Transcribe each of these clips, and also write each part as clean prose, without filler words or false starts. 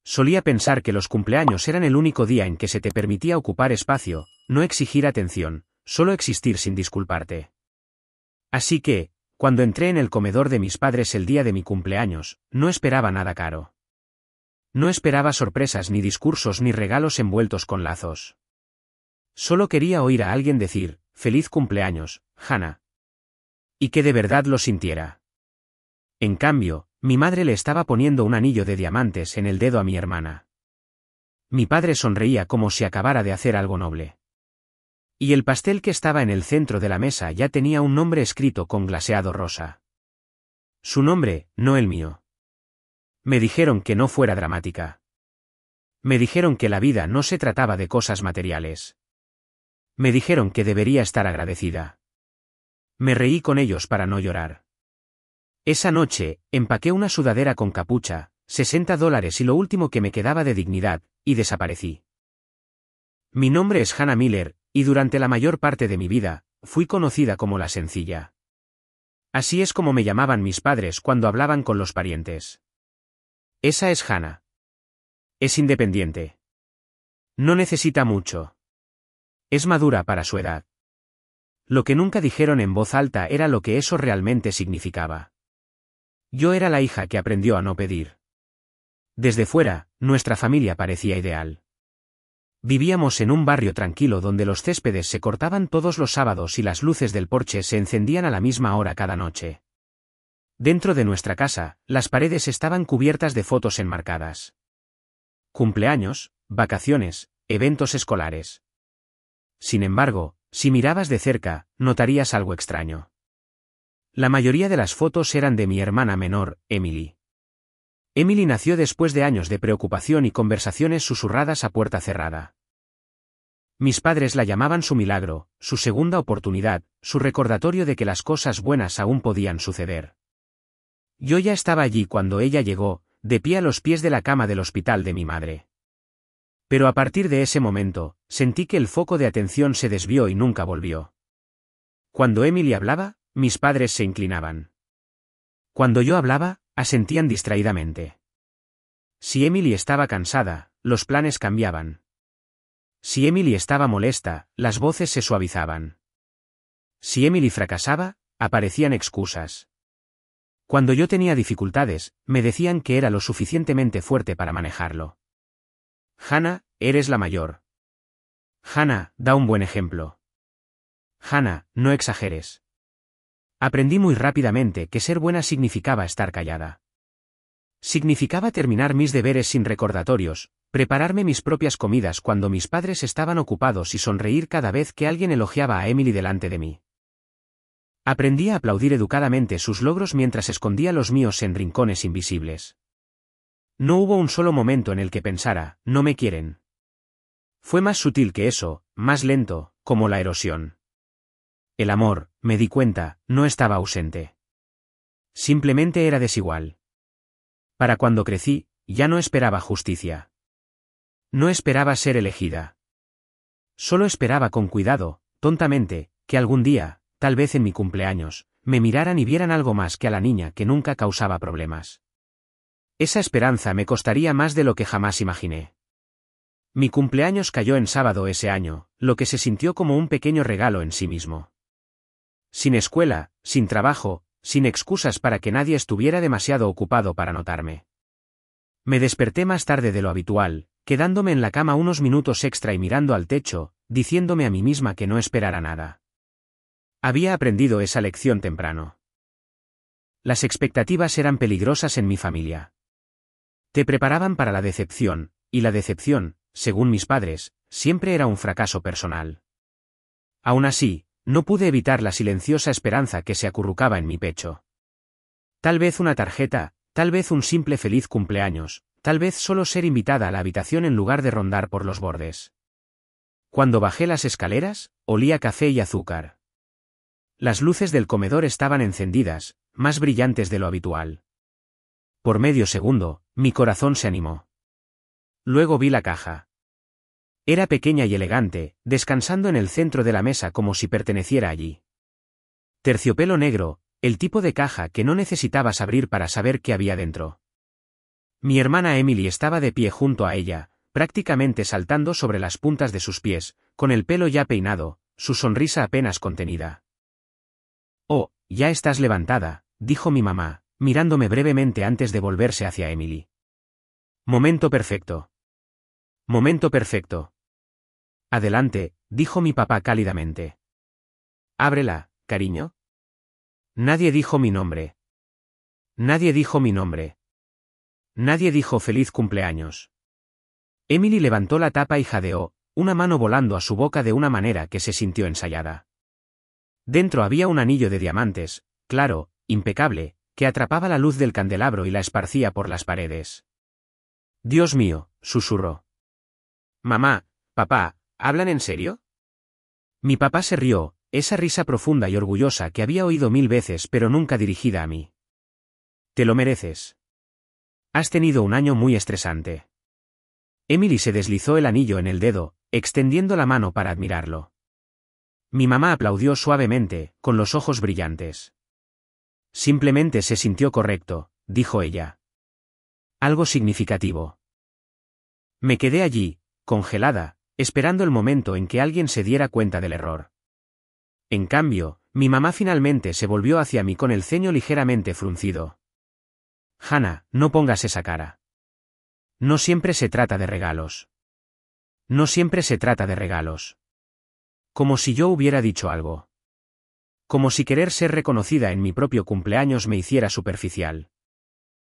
Solía pensar que los cumpleaños eran el único día en que se te permitía ocupar espacio, no exigir atención, solo existir sin disculparte. Así que, cuando entré en el comedor de mis padres el día de mi cumpleaños, no esperaba nada caro. No esperaba sorpresas ni discursos ni regalos envueltos con lazos. Solo quería oír a alguien decir, «Feliz cumpleaños, Hannah». Y que de verdad lo sintiera. En cambio, mi madre le estaba poniendo un anillo de diamantes en el dedo a mi hermana. Mi padre sonreía como si acabara de hacer algo noble. Y el pastel que estaba en el centro de la mesa ya tenía un nombre escrito con glaseado rosa. Su nombre, no el mío. Me dijeron que no fuera dramática. Me dijeron que la vida no se trataba de cosas materiales. Me dijeron que debería estar agradecida. Me reí con ellos para no llorar. Esa noche, empaqué una sudadera con capucha, $60 y lo último que me quedaba de dignidad, y desaparecí. Mi nombre es Hannah Miller, y durante la mayor parte de mi vida, fui conocida como la sencilla. Así es como me llamaban mis padres cuando hablaban con los parientes. Esa es Hannah. Es independiente. No necesita mucho. Es madura para su edad. Lo que nunca dijeron en voz alta era lo que eso realmente significaba. Yo era la hija que aprendió a no pedir. Desde fuera, nuestra familia parecía ideal. Vivíamos en un barrio tranquilo donde los céspedes se cortaban todos los sábados y las luces del porche se encendían a la misma hora cada noche. Dentro de nuestra casa, las paredes estaban cubiertas de fotos enmarcadas. Cumpleaños, vacaciones, eventos escolares. Sin embargo, si mirabas de cerca, notarías algo extraño. La mayoría de las fotos eran de mi hermana menor, Emily. Emily nació después de años de preocupación y conversaciones susurradas a puerta cerrada. Mis padres la llamaban su milagro, su segunda oportunidad, su recordatorio de que las cosas buenas aún podían suceder. Yo ya estaba allí cuando ella llegó, de pie a los pies de la cama del hospital de mi madre. Pero a partir de ese momento, sentí que el foco de atención se desvió y nunca volvió. Cuando Emily hablaba, mis padres se inclinaban. Cuando yo hablaba, asentían distraídamente. Si Emily estaba cansada, los planes cambiaban. Si Emily estaba molesta, las voces se suavizaban. Si Emily fracasaba, aparecían excusas. Cuando yo tenía dificultades, me decían que era lo suficientemente fuerte para manejarlo. Hannah, eres la mayor. Hannah, da un buen ejemplo. Hannah, no exageres. Aprendí muy rápidamente que ser buena significaba estar callada. Significaba terminar mis deberes sin recordatorios, prepararme mis propias comidas cuando mis padres estaban ocupados y sonreír cada vez que alguien elogiaba a Emily delante de mí. Aprendí a aplaudir educadamente sus logros mientras escondía los míos en rincones invisibles. No hubo un solo momento en el que pensara, no me quieren. Fue más sutil que eso, más lento, como la erosión. El amor, me di cuenta, no estaba ausente. Simplemente era desigual. Para cuando crecí, ya no esperaba justicia. No esperaba ser elegida. Solo esperaba con cuidado, tontamente, que algún día, tal vez en mi cumpleaños, me miraran y vieran algo más que a la niña que nunca causaba problemas. Esa esperanza me costaría más de lo que jamás imaginé. Mi cumpleaños cayó en sábado ese año, lo que se sintió como un pequeño regalo en sí mismo. Sin escuela, sin trabajo, sin excusas para que nadie estuviera demasiado ocupado para notarme. Me desperté más tarde de lo habitual, quedándome en la cama unos minutos extra y mirando al techo, diciéndome a mí misma que no esperara nada. Había aprendido esa lección temprano. Las expectativas eran peligrosas en mi familia. Te preparaban para la decepción, y la decepción, según mis padres, siempre era un fracaso personal. Aún así, no pude evitar la silenciosa esperanza que se acurrucaba en mi pecho. Tal vez una tarjeta, tal vez un simple feliz cumpleaños, tal vez solo ser invitada a la habitación en lugar de rondar por los bordes. Cuando bajé las escaleras, olía café y azúcar. Las luces del comedor estaban encendidas, más brillantes de lo habitual. Por medio segundo, mi corazón se animó. Luego vi la caja. Era pequeña y elegante, descansando en el centro de la mesa como si perteneciera allí. Terciopelo negro, el tipo de caja que no necesitabas abrir para saber qué había dentro. Mi hermana Emily estaba de pie junto a ella, prácticamente saltando sobre las puntas de sus pies, con el pelo ya peinado, su sonrisa apenas contenida. «Oh, ya estás levantada», dijo mi mamá, mirándome brevemente antes de volverse hacia Emily. «Momento perfecto. Momento perfecto. Adelante», dijo mi papá cálidamente. «Ábrela, cariño». Nadie dijo mi nombre. Nadie dijo mi nombre. Nadie dijo feliz cumpleaños. Emily levantó la tapa y jadeó, una mano volando a su boca de una manera que se sintió ensayada. Dentro había un anillo de diamantes, claro, impecable, que atrapaba la luz del candelabro y la esparcía por las paredes. «Dios mío», susurró. «Mamá, papá, ¿hablan en serio?» Mi papá se rió, esa risa profunda y orgullosa que había oído 1000 veces pero nunca dirigida a mí. «Te lo mereces. Has tenido un año muy estresante». Emily se deslizó el anillo en el dedo, extendiendo la mano para admirarlo. Mi mamá aplaudió suavemente, con los ojos brillantes. «Simplemente se sintió correcto», dijo ella. «Algo significativo». Me quedé allí, congelada, esperando el momento en que alguien se diera cuenta del error. En cambio, mi mamá finalmente se volvió hacia mí con el ceño ligeramente fruncido. «Hannah, no pongas esa cara. No siempre se trata de regalos. No siempre se trata de regalos». Como si yo hubiera dicho algo. Como si querer ser reconocida en mi propio cumpleaños me hiciera superficial.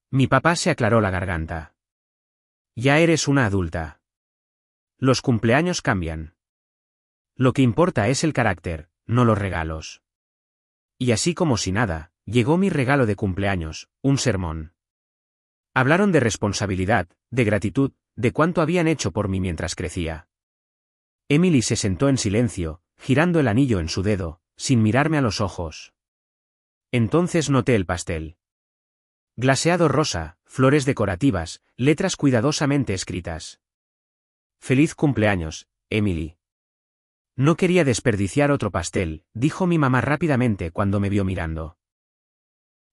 Mi papá se aclaró la garganta. «Ya eres una adulta. Los cumpleaños cambian. Lo que importa es el carácter, no los regalos». Y así como si nada, llegó mi regalo de cumpleaños, un sermón. Hablaron de responsabilidad, de gratitud, de cuánto habían hecho por mí mientras crecía. Emily se sentó en silencio, girando el anillo en su dedo, sin mirarme a los ojos. Entonces noté el pastel. Glaseado rosa, flores decorativas, letras cuidadosamente escritas. «Feliz cumpleaños, Emily». No quería desperdiciar otro pastel, dijo mi mamá rápidamente cuando me vio mirando.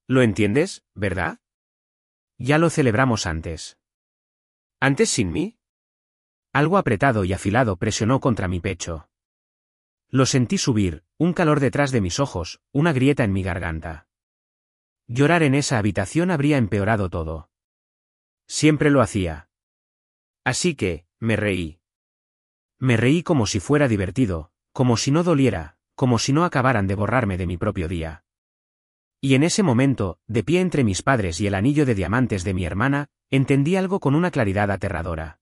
«¿Lo entiendes, verdad? Ya lo celebramos antes». «¿Antes sin mí?» Algo apretado y afilado presionó contra mi pecho. Lo sentí subir, un calor detrás de mis ojos, una grieta en mi garganta. Llorar en esa habitación habría empeorado todo. Siempre lo hacía. Así que, me reí. Me reí como si fuera divertido, como si no doliera, como si no acabaran de borrarme de mi propio día. Y en ese momento, de pie entre mis padres y el anillo de diamantes de mi hermana, entendí algo con una claridad aterradora.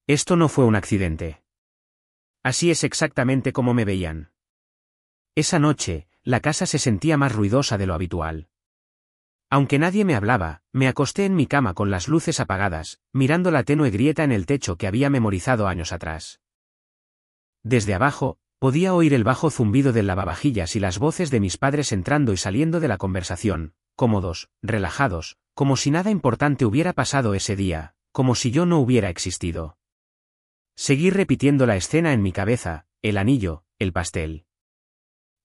Esto no fue un accidente. Así es exactamente como me veían. Esa noche, la casa se sentía más ruidosa de lo habitual. Aunque nadie me hablaba, me acosté en mi cama con las luces apagadas, mirando la tenue grieta en el techo que había memorizado años atrás. Desde abajo, podía oír el bajo zumbido del lavavajillas y las voces de mis padres entrando y saliendo de la conversación, cómodos, relajados, como si nada importante hubiera pasado ese día, como si yo no hubiera existido. Seguí repitiendo la escena en mi cabeza, el anillo, el pastel.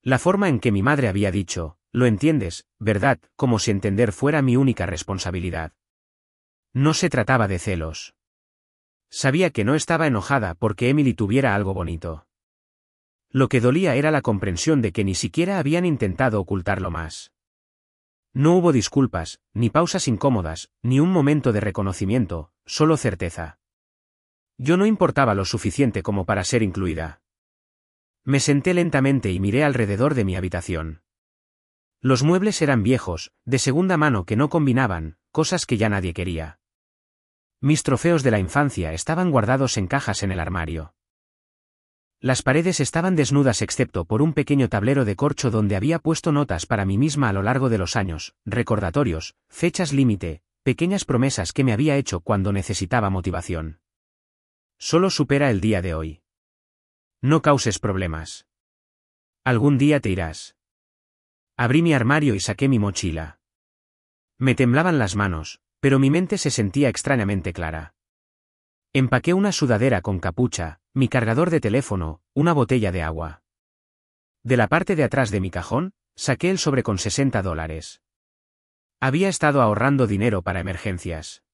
La forma en que mi madre había dicho, «Lo entiendes, ¿verdad?», como si entender fuera mi única responsabilidad. No se trataba de celos. Sabía que no estaba enojada porque Emily tuviera algo bonito. Lo que dolía era la comprensión de que ni siquiera habían intentado ocultarlo más. No hubo disculpas, ni pausas incómodas, ni un momento de reconocimiento, solo certeza. Yo no importaba lo suficiente como para ser incluida. Me senté lentamente y miré alrededor de mi habitación. Los muebles eran viejos, de segunda mano que no combinaban, cosas que ya nadie quería. Mis trofeos de la infancia estaban guardados en cajas en el armario. Las paredes estaban desnudas excepto por un pequeño tablero de corcho donde había puesto notas para mí misma a lo largo de los años, recordatorios, fechas límite, pequeñas promesas que me había hecho cuando necesitaba motivación. Solo supera el día de hoy. No causes problemas. Algún día te irás. Abrí mi armario y saqué mi mochila. Me temblaban las manos, pero mi mente se sentía extrañamente clara. Empaqué una sudadera con capucha, mi cargador de teléfono, una botella de agua. De la parte de atrás de mi cajón, saqué el sobre con $60. Había estado ahorrando dinero para emergencias.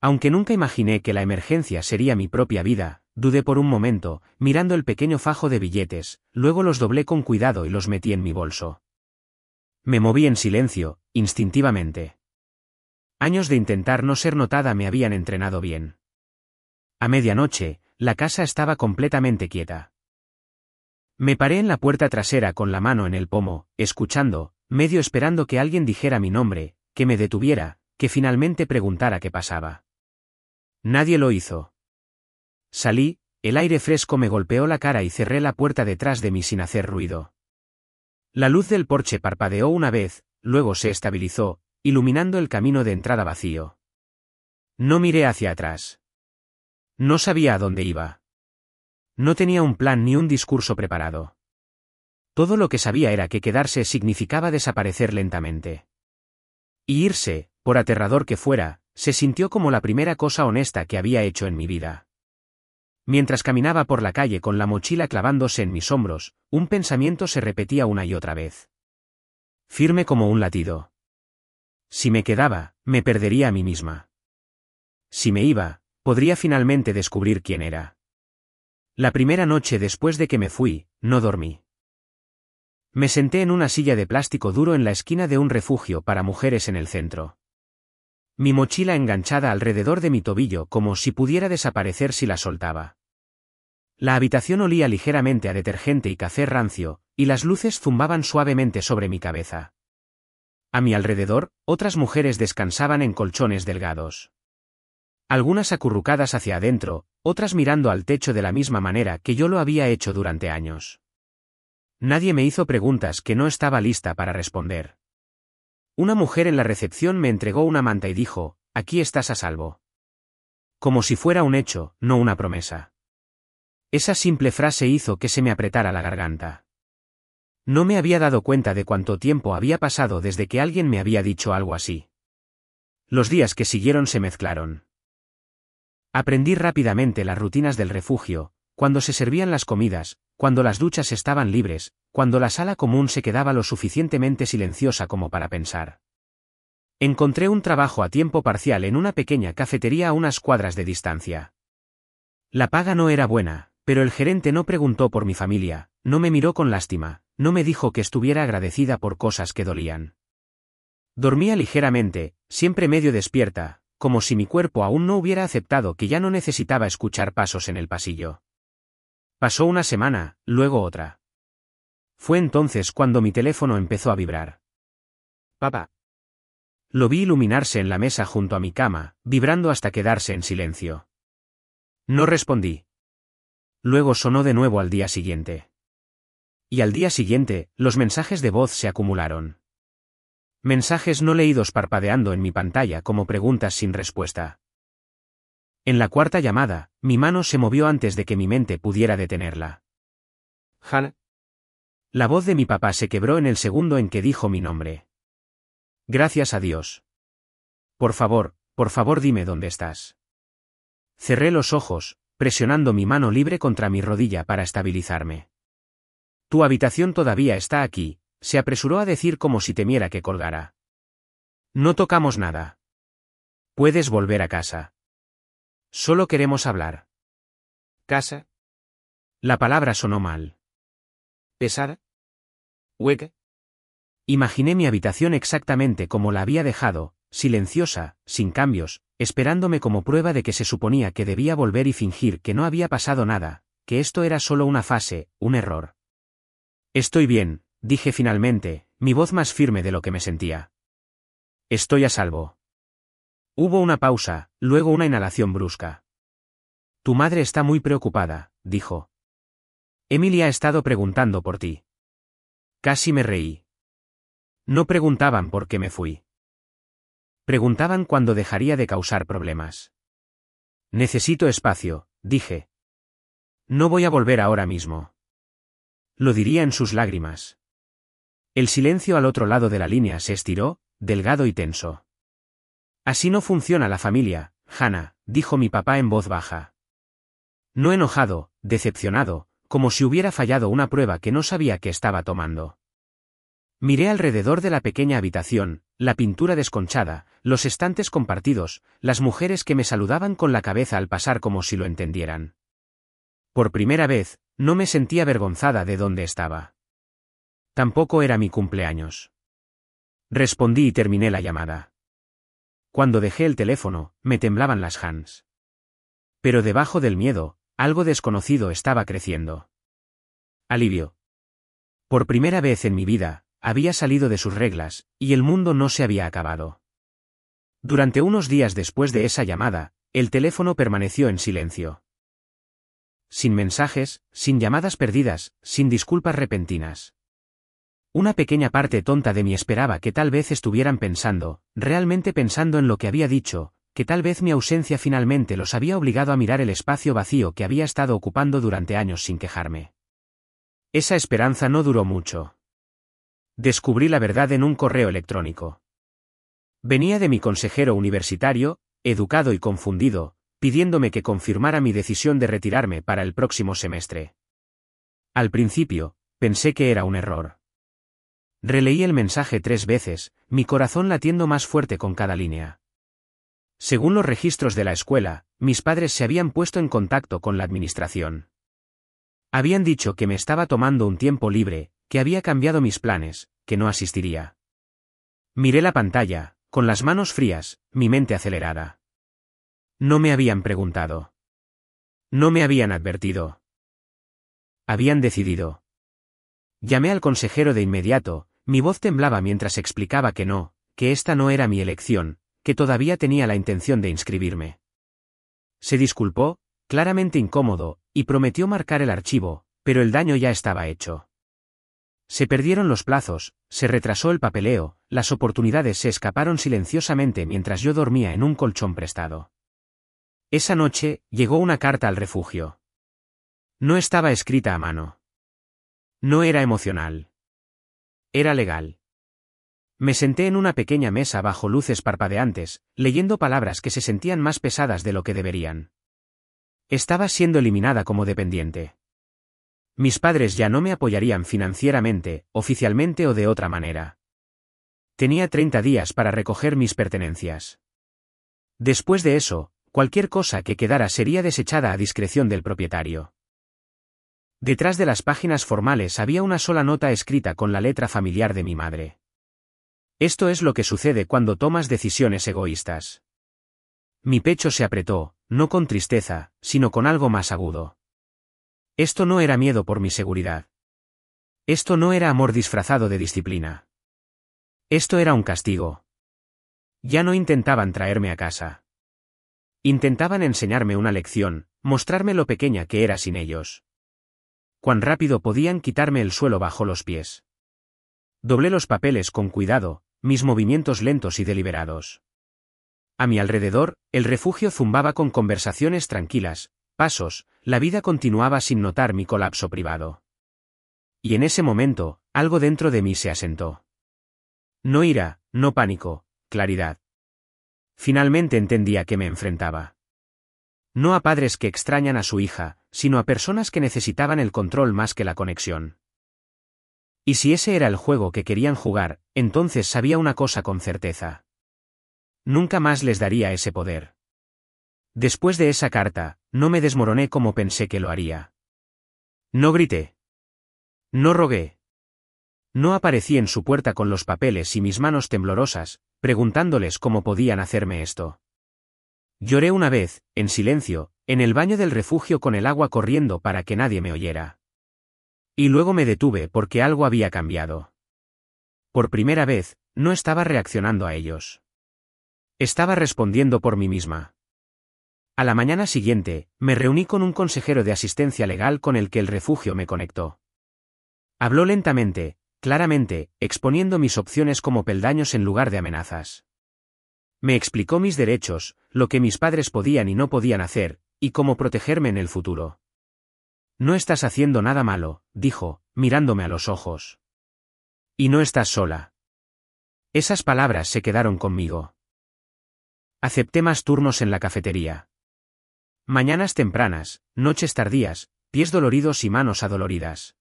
Aunque nunca imaginé que la emergencia sería mi propia vida, dudé por un momento, mirando el pequeño fajo de billetes, luego los doblé con cuidado y los metí en mi bolso. Me moví en silencio, instintivamente. Años de intentar no ser notada me habían entrenado bien. A medianoche, la casa estaba completamente quieta. Me paré en la puerta trasera con la mano en el pomo, escuchando, medio esperando que alguien dijera mi nombre, que me detuviera, que finalmente preguntara qué pasaba. Nadie lo hizo. Salí, el aire fresco me golpeó la cara y cerré la puerta detrás de mí sin hacer ruido. La luz del porche parpadeó una vez, luego se estabilizó, iluminando el camino de entrada vacío. No miré hacia atrás. No sabía a dónde iba. No tenía un plan ni un discurso preparado. Todo lo que sabía era que quedarse significaba desaparecer lentamente. Y irse, por aterrador que fuera, se sintió como la primera cosa honesta que había hecho en mi vida. Mientras caminaba por la calle con la mochila clavándose en mis hombros, un pensamiento se repetía una y otra vez. Firme como un latido. Si me quedaba, me perdería a mí misma. Si me iba, podría finalmente descubrir quién era. La primera noche después de que me fui, no dormí. Me senté en una silla de plástico duro en la esquina de un refugio para mujeres en el centro. Mi mochila enganchada alrededor de mi tobillo como si pudiera desaparecer si la soltaba. La habitación olía ligeramente a detergente y café rancio, y las luces zumbaban suavemente sobre mi cabeza. A mi alrededor, otras mujeres descansaban en colchones delgados. Algunas acurrucadas hacia adentro, otras mirando al techo de la misma manera que yo lo había hecho durante años. Nadie me hizo preguntas que no estaba lista para responder. Una mujer en la recepción me entregó una manta y dijo, «Aquí estás a salvo». Como si fuera un hecho, no una promesa. Esa simple frase hizo que se me apretara la garganta. No me había dado cuenta de cuánto tiempo había pasado desde que alguien me había dicho algo así. Los días que siguieron se mezclaron. Aprendí rápidamente las rutinas del refugio, cuando se servían las comidas, cuando las duchas estaban libres, cuando la sala común se quedaba lo suficientemente silenciosa como para pensar. Encontré un trabajo a tiempo parcial en una pequeña cafetería a unas cuadras de distancia. La paga no era buena, pero el gerente no preguntó por mi familia, no me miró con lástima, no me dijo que estuviera agradecida por cosas que dolían. Dormía ligeramente, siempre medio despierta, como si mi cuerpo aún no hubiera aceptado que ya no necesitaba escuchar pasos en el pasillo. Pasó una semana, luego otra. Fue entonces cuando mi teléfono empezó a vibrar. «Papá». Lo vi iluminarse en la mesa junto a mi cama, vibrando hasta quedarse en silencio. No respondí. Luego sonó de nuevo al día siguiente. Y al día siguiente, los mensajes de voz se acumularon. Mensajes no leídos parpadeando en mi pantalla como preguntas sin respuesta. En la cuarta llamada, mi mano se movió antes de que mi mente pudiera detenerla. «Hannah». La voz de mi papá se quebró en el segundo en que dijo mi nombre. «Gracias a Dios. Por favor dime dónde estás». Cerré los ojos, presionando mi mano libre contra mi rodilla para estabilizarme. «Tu habitación todavía está aquí», se apresuró a decir como si temiera que colgara. «No tocamos nada. Puedes volver a casa. Solo queremos hablar». ¿Casa? La palabra sonó mal. ¿Pesada? ¿Hueca? Imaginé mi habitación exactamente como la había dejado, silenciosa, sin cambios, esperándome como prueba de que se suponía que debía volver y fingir que no había pasado nada, que esto era solo una fase, un error. «Estoy bien», dije finalmente, mi voz más firme de lo que me sentía. «Estoy a salvo». Hubo una pausa, luego una inhalación brusca. «Tu madre está muy preocupada», dijo. «Emily ha estado preguntando por ti». Casi me reí. No preguntaban por qué me fui. Preguntaban cuándo dejaría de causar problemas. «Necesito espacio», dije. «No voy a volver ahora mismo». Lo diría en sus lágrimas. El silencio al otro lado de la línea se estiró, delgado y tenso. «Así no funciona la familia, Hannah», dijo mi papá en voz baja. No enojado, decepcionado, como si hubiera fallado una prueba que no sabía que estaba tomando. Miré alrededor de la pequeña habitación, la pintura desconchada, los estantes compartidos, las mujeres que me saludaban con la cabeza al pasar como si lo entendieran. Por primera vez, no me sentí avergonzada de dónde estaba. Tampoco era mi cumpleaños. Respondí y terminé la llamada. Cuando dejé el teléfono, me temblaban las hands. Pero debajo del miedo, algo desconocido estaba creciendo. Alivio. Por primera vez en mi vida, había salido de sus reglas, y el mundo no se había acabado. Durante unos días después de esa llamada, el teléfono permaneció en silencio. Sin mensajes, sin llamadas perdidas, sin disculpas repentinas. Una pequeña parte tonta de mí esperaba que tal vez estuvieran pensando, realmente pensando en lo que había dicho, que tal vez mi ausencia finalmente los había obligado a mirar el espacio vacío que había estado ocupando durante años sin quejarme. Esa esperanza no duró mucho. Descubrí la verdad en un correo electrónico. Venía de mi consejero universitario, educado y confundido, pidiéndome que confirmara mi decisión de retirarme para el próximo semestre. Al principio, pensé que era un error. Releí el mensaje 3 veces, mi corazón latiendo más fuerte con cada línea. Según los registros de la escuela, mis padres se habían puesto en contacto con la administración. Habían dicho que me estaba tomando un tiempo libre, que había cambiado mis planes, que no asistiría. Miré la pantalla, con las manos frías, mi mente acelerada. No me habían preguntado. No me habían advertido. Habían decidido. Llamé al consejero de inmediato, mi voz temblaba mientras explicaba que no, que esta no era mi elección, que todavía tenía la intención de inscribirme. Se disculpó, claramente incómodo, y prometió marcar el archivo, pero el daño ya estaba hecho. Se perdieron los plazos, se retrasó el papeleo, las oportunidades se escaparon silenciosamente mientras yo dormía en un colchón prestado. Esa noche, llegó una carta al refugio. No estaba escrita a mano. No era emocional. Era legal. Me senté en una pequeña mesa bajo luces parpadeantes, leyendo palabras que se sentían más pesadas de lo que deberían. Estaba siendo eliminada como dependiente. Mis padres ya no me apoyarían financieramente, oficialmente o de otra manera. Tenía 30 días para recoger mis pertenencias. Después de eso, cualquier cosa que quedara sería desechada a discreción del propietario. Detrás de las páginas formales había una sola nota escrita con la letra familiar de mi madre. Esto es lo que sucede cuando tomas decisiones egoístas. Mi pecho se apretó, no con tristeza, sino con algo más agudo. Esto no era miedo por mi seguridad. Esto no era amor disfrazado de disciplina. Esto era un castigo. Ya no intentaban traerme a casa. Intentaban enseñarme una lección, mostrarme lo pequeña que era sin ellos. Cuán rápido podían quitarme el suelo bajo los pies. Doblé los papeles con cuidado, mis movimientos lentos y deliberados. A mi alrededor, el refugio zumbaba con conversaciones tranquilas, pasos, la vida continuaba sin notar mi colapso privado. Y en ese momento, algo dentro de mí se asentó. No ira, no pánico, claridad. Finalmente entendí a qué me enfrentaba. No a padres que extrañan a su hija, sino a personas que necesitaban el control más que la conexión. Y si ese era el juego que querían jugar, entonces sabía una cosa con certeza. Nunca más les daría ese poder. Después de esa carta, no me desmoroné como pensé que lo haría. No grité. No rogué. No aparecí en su puerta con los papeles y mis manos temblorosas, preguntándoles cómo podían hacerme esto. Lloré una vez, en silencio, en el baño del refugio con el agua corriendo para que nadie me oyera. Y luego me detuve porque algo había cambiado. Por primera vez, no estaba reaccionando a ellos. Estaba respondiendo por mí misma. A la mañana siguiente, me reuní con un consejero de asistencia legal con el que el refugio me conectó. Habló lentamente, claramente, exponiendo mis opciones como peldaños en lugar de amenazas. Me explicó mis derechos, lo que mis padres podían y no podían hacer, y cómo protegerme en el futuro. No estás haciendo nada malo, dijo, mirándome a los ojos. Y no estás sola. Esas palabras se quedaron conmigo. Acepté más turnos en la cafetería. Mañanas tempranas, noches tardías, pies doloridos y manos adoloridas.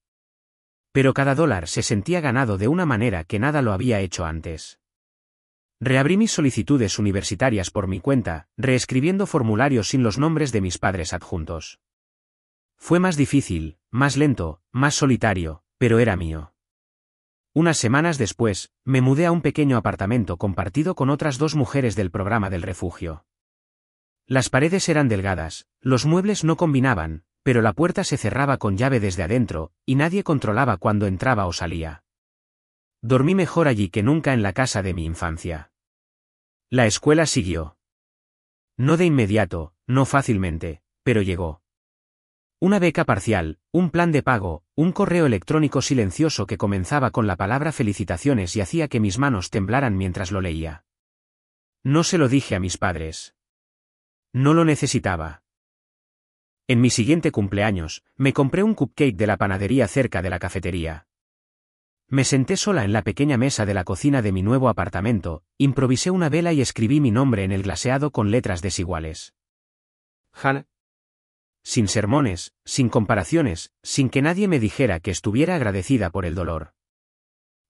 Pero cada dólar se sentía ganado de una manera que nada lo había hecho antes. Reabrí mis solicitudes universitarias por mi cuenta, reescribiendo formularios sin los nombres de mis padres adjuntos. Fue más difícil, más lento, más solitario, pero era mío. Unas semanas después, me mudé a un pequeño apartamento compartido con otras 2 mujeres del programa del refugio. Las paredes eran delgadas, los muebles no combinaban, pero la puerta se cerraba con llave desde adentro, y nadie controlaba cuándo entraba o salía. Dormí mejor allí que nunca en la casa de mi infancia. La escuela siguió. No de inmediato, no fácilmente, pero llegó. Una beca parcial, un plan de pago, un correo electrónico silencioso que comenzaba con la palabra felicitaciones y hacía que mis manos temblaran mientras lo leía. No se lo dije a mis padres. No lo necesitaba. En mi siguiente cumpleaños, me compré un cupcake de la panadería cerca de la cafetería. Me senté sola en la pequeña mesa de la cocina de mi nuevo apartamento, improvisé una vela y escribí mi nombre en el glaseado con letras desiguales. Hannah. Sin sermones, sin comparaciones, sin que nadie me dijera que estuviera agradecida por el dolor.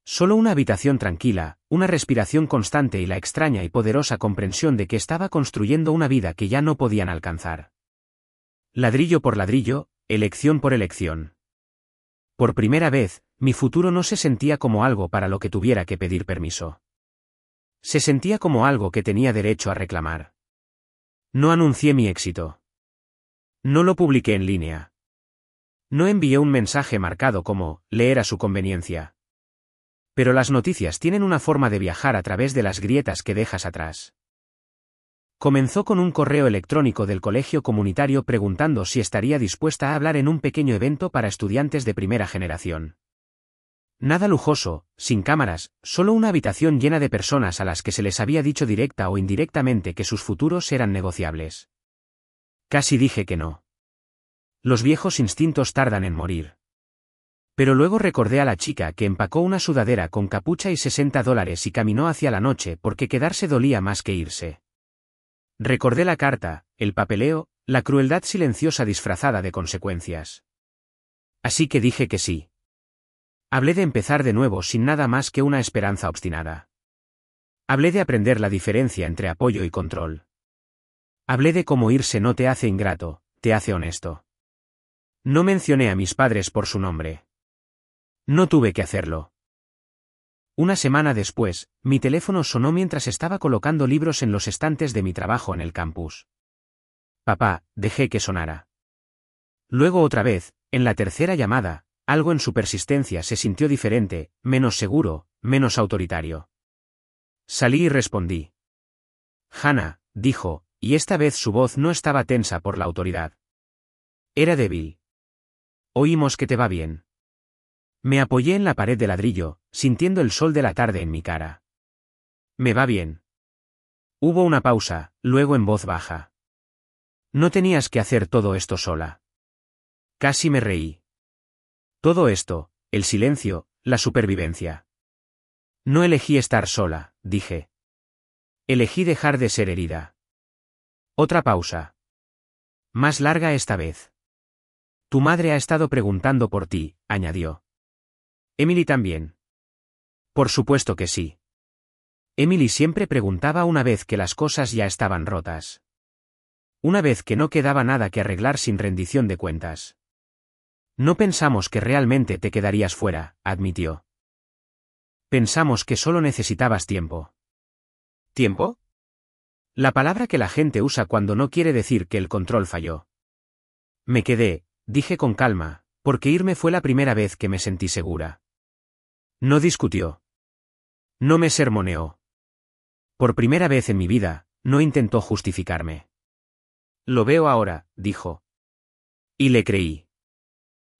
Solo una habitación tranquila, una respiración constante y la extraña y poderosa comprensión de que estaba construyendo una vida que ya no podían alcanzar. Ladrillo por ladrillo, elección por elección. Por primera vez, mi futuro no se sentía como algo para lo que tuviera que pedir permiso. Se sentía como algo que tenía derecho a reclamar. No anuncié mi éxito. No lo publiqué en línea. No envié un mensaje marcado como leer a su conveniencia. Pero las noticias tienen una forma de viajar a través de las grietas que dejas atrás. Comenzó con un correo electrónico del colegio comunitario preguntando si estaría dispuesta a hablar en un pequeño evento para estudiantes de primera generación. Nada lujoso, sin cámaras, solo una habitación llena de personas a las que se les había dicho directa o indirectamente que sus futuros eran negociables. Casi dije que no. Los viejos instintos tardan en morir. Pero luego recordé a la chica que empacó una sudadera con capucha y $60 y caminó hacia la noche porque quedarse dolía más que irse. Recordé la carta, el papeleo, la crueldad silenciosa disfrazada de consecuencias. Así que dije que sí. Hablé de empezar de nuevo sin nada más que una esperanza obstinada. Hablé de aprender la diferencia entre apoyo y control. Hablé de cómo irse no te hace ingrato, te hace honesto. No mencioné a mis padres por su nombre. No tuve que hacerlo. Una semana después, mi teléfono sonó mientras estaba colocando libros en los estantes de mi trabajo en el campus. Papá, dejé que sonara. Luego otra vez, en la tercera llamada, algo en su persistencia se sintió diferente, menos seguro, menos autoritario. Salí y respondí. Hannah, dijo, y esta vez su voz no estaba tensa por la autoridad. Era débil. Oímos que te va bien. Me apoyé en la pared de ladrillo, sintiendo el sol de la tarde en mi cara. Me va bien. Hubo una pausa, luego en voz baja. No tenías que hacer todo esto sola. Casi me reí. Todo esto, el silencio, la supervivencia. No elegí estar sola, dije. Elegí dejar de ser herida. Otra pausa. Más larga esta vez. Tu madre ha estado preguntando por ti, añadió. Emily también. Por supuesto que sí. Emily siempre preguntaba una vez que las cosas ya estaban rotas. Una vez que no quedaba nada que arreglar sin rendición de cuentas. No pensamos que realmente te quedarías fuera, admitió. Pensamos que solo necesitabas tiempo. ¿Tiempo? La palabra que la gente usa cuando no quiere decir que el control falló. Me quedé, dije con calma, porque irme fue la primera vez que me sentí segura. No discutió. No me sermoneó. Por primera vez en mi vida, no intentó justificarme. Lo veo ahora, dijo. Y le creí.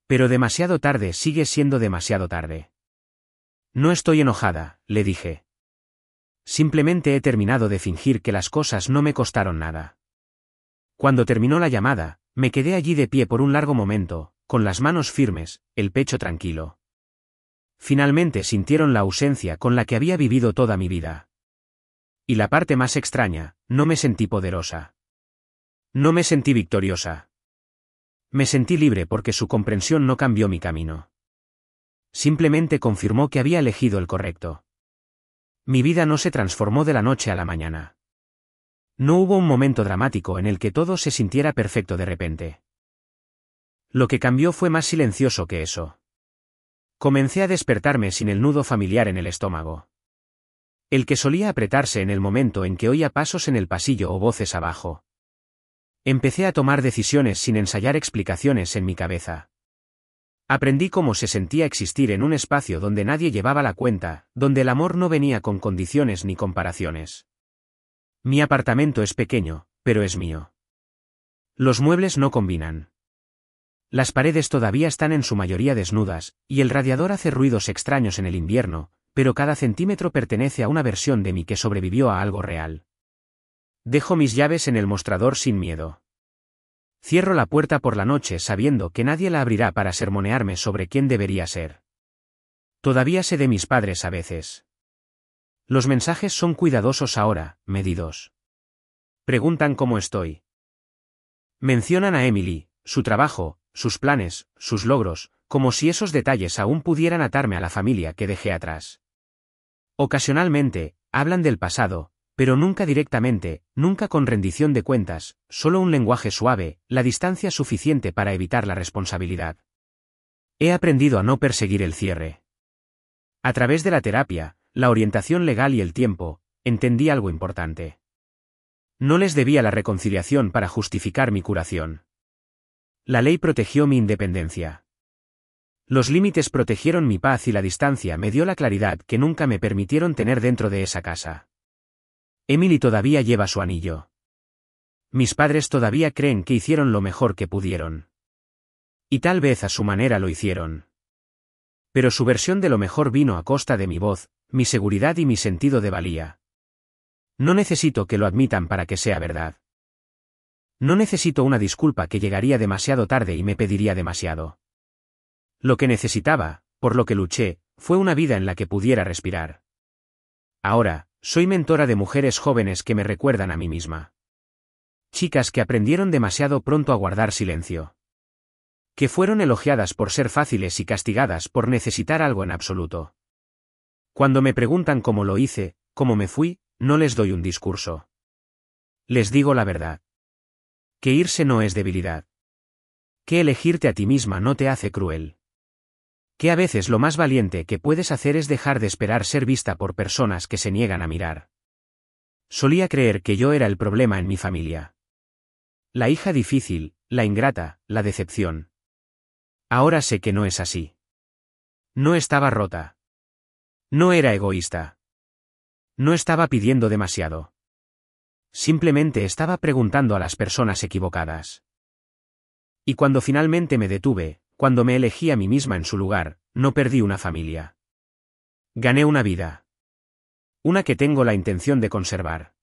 Pero demasiado tarde sigue siendo demasiado tarde. No estoy enojada, le dije. Simplemente he terminado de fingir que las cosas no me costaron nada. Cuando terminó la llamada, me quedé allí de pie por un largo momento, con las manos firmes, el pecho tranquilo. Finalmente sintieron la ausencia con la que había vivido toda mi vida. Y la parte más extraña, no me sentí poderosa. No me sentí victoriosa. Me sentí libre porque su comprensión no cambió mi camino. Simplemente confirmó que había elegido el correcto. Mi vida no se transformó de la noche a la mañana. No hubo un momento dramático en el que todo se sintiera perfecto de repente. Lo que cambió fue más silencioso que eso. Comencé a despertarme sin el nudo familiar en el estómago. El que solía apretarse en el momento en que oía pasos en el pasillo o voces abajo. Empecé a tomar decisiones sin ensayar explicaciones en mi cabeza. Aprendí cómo se sentía existir en un espacio donde nadie llevaba la cuenta, donde el amor no venía con condiciones ni comparaciones. Mi apartamento es pequeño, pero es mío. Los muebles no combinan. Las paredes todavía están en su mayoría desnudas, y el radiador hace ruidos extraños en el invierno, pero cada centímetro pertenece a una versión de mí que sobrevivió a algo real. Dejo mis llaves en el mostrador sin miedo. Cierro la puerta por la noche sabiendo que nadie la abrirá para sermonearme sobre quién debería ser. Todavía sé de mis padres a veces. Los mensajes son cuidadosos ahora, medidos. Preguntan cómo estoy. Mencionan a Emily, su trabajo, sus planes, sus logros, como si esos detalles aún pudieran atarme a la familia que dejé atrás. Ocasionalmente, hablan del pasado, pero nunca directamente, nunca con rendición de cuentas, solo un lenguaje suave, la distancia suficiente para evitar la responsabilidad. He aprendido a no perseguir el cierre. A través de la terapia, la orientación legal y el tiempo, entendí algo importante. No les debía la reconciliación para justificar mi curación. La ley protegió mi independencia. Los límites protegieron mi paz y la distancia me dio la claridad que nunca me permitieron tener dentro de esa casa. Emily todavía lleva su anillo. Mis padres todavía creen que hicieron lo mejor que pudieron. Y tal vez a su manera lo hicieron. Pero su versión de lo mejor vino a costa de mi voz, mi seguridad y mi sentido de valía. No necesito que lo admitan para que sea verdad. No necesito una disculpa que llegaría demasiado tarde y me pediría demasiado. Lo que necesitaba, por lo que luché, fue una vida en la que pudiera respirar. Ahora, soy mentora de mujeres jóvenes que me recuerdan a mí misma. Chicas que aprendieron demasiado pronto a guardar silencio. Que fueron elogiadas por ser fáciles y castigadas por necesitar algo en absoluto. Cuando me preguntan cómo lo hice, cómo me fui, no les doy un discurso. Les digo la verdad. Que irse no es debilidad. Que elegirte a ti misma no te hace cruel. Que a veces lo más valiente que puedes hacer es dejar de esperar ser vista por personas que se niegan a mirar. Solía creer que yo era el problema en mi familia. La hija difícil, la ingrata, la decepción. Ahora sé que no es así. No estaba rota. No era egoísta. No estaba pidiendo demasiado. Simplemente estaba preguntando a las personas equivocadas. Y cuando finalmente me detuve, cuando me elegí a mí misma en su lugar, no perdí una familia. Gané una vida. Una que tengo la intención de conservar.